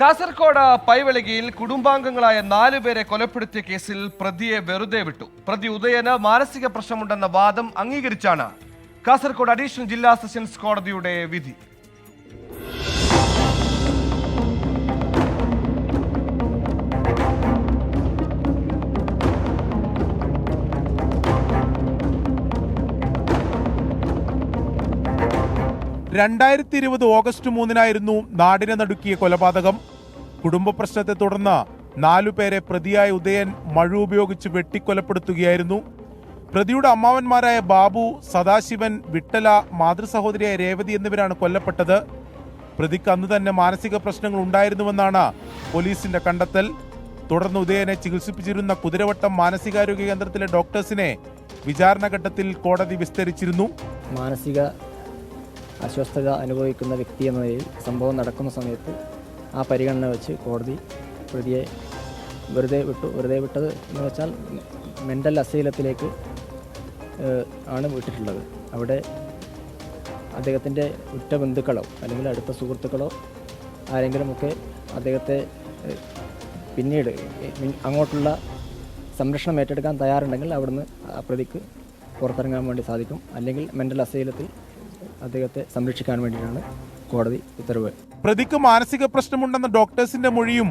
കാസർഗോഡ് പൈവളികയിൽ കുടുംബാംഗങ്ങളായ 4 പേരെ കൊലപ്പെടുത്തിയ കേസിൽ പ്രതിയെ വെറുതെ വിട്ടു. പ്രതി ഉദയന് മാനസിക പ്രശ്നമുണ്ടെന്ന വാദം അംഗീകരിച്ചാണ് കാസർഗോഡ് അഡീഷണൽ ജില്ലാ സെഷൻസ് കോടതിയുടെ വിധി. ഓഗസ്റ്റ് 3 നാടിനെ നടുക്കിയ കൊലപാതകം. കുടുംബ പ്രശ്നത്തെ തുടർന്ന് 4 പേരെ പ്രതിയായ ഉദയൻ മഴ ഉപയോഗിച്ച് വെട്ടിക്കൊലപ്പെടുത്തുകയായിരുന്നു. പ്രതിയുടെ അമ്മാവന്മാരായ ബാബു, സദാശിവൻ, വിട്ടല, മാതൃസഹോദരിയായ രേവതി എന്നിവരാണ് കൊല്ലപ്പെട്ടത്. പ്രതിക്ക് അന്ന് തന്നെ മാനസിക പ്രശ്നങ്ങൾ ഉണ്ടായിരുന്നുവെന്നാണ് പോലീസിന്റെ കണ്ടെത്തൽ. തുടർന്ന് ഉദയനെ ചികിത്സിപ്പിച്ചിരുന്ന കുതിരവട്ടം മാനസികാരോഗ്യ കേന്ദ്രത്തിലെ ഡോക്ടേഴ്സിനെ വിചാരണഘട്ടത്തിൽ കോടതി വിസ്തരിച്ചിരുന്നു. മാനസിക അസ്വസ്ഥത അനുഭവിക്കുന്ന വ്യക്തി എന്ന നിലയിൽ സംഭവം നടക്കുന്ന സമയത്ത് ആ പരിഗണന വെച്ച് കോടതി പ്രതിയെ വെറുതെ വിട്ടത് എന്ന് വെച്ചാൽ മെൻ്റൽ അസൈലത്തിലേക്ക് ആണ് വിട്ടിട്ടുള്ളത്. അവിടെ അദ്ദേഹത്തിൻ്റെ ഉറ്റ ബന്ധുക്കളോ അല്ലെങ്കിൽ അടുത്ത സുഹൃത്തുക്കളോ ആരെങ്കിലുമൊക്കെ അദ്ദേഹത്തെ പിന്നീട് അങ്ങോട്ടുള്ള സംരക്ഷണം ഏറ്റെടുക്കാൻ തയ്യാറുണ്ടെങ്കിൽ അവിടുന്ന് ആ പ്രതിക്ക് പുറത്തിറങ്ങാൻ വേണ്ടി സാധിക്കും. അല്ലെങ്കിൽ മെൻ്റൽ അസൈലത്തിൽ അദ്ദേഹത്തെ സംരക്ഷിക്കാൻ വേണ്ടിയിട്ടാണ് കോടതി ഉത്തരവ്. പ്രതിക്ക് മാനസിക പ്രശ്നമുണ്ടെന്ന ഡോക്ടേഴ്സിന്റെ മൊഴിയും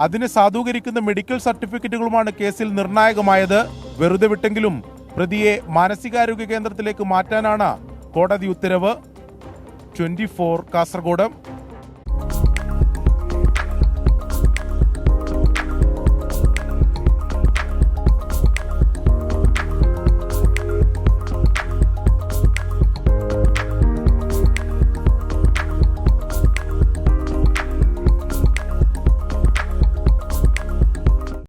അതിനെ സാധൂകരിക്കുന്ന മെഡിക്കൽ സർട്ടിഫിക്കറ്റുകളുമാണ് കേസിൽ നിർണായകമായത്. വെറുതെ വിട്ടെങ്കിലും പ്രതിയെ മാനസികാരോഗ്യ കേന്ദ്രത്തിലേക്ക് മാറ്റാനാണ് കോടതി ഉത്തരവ്. 24 കാസർഗോഡ്.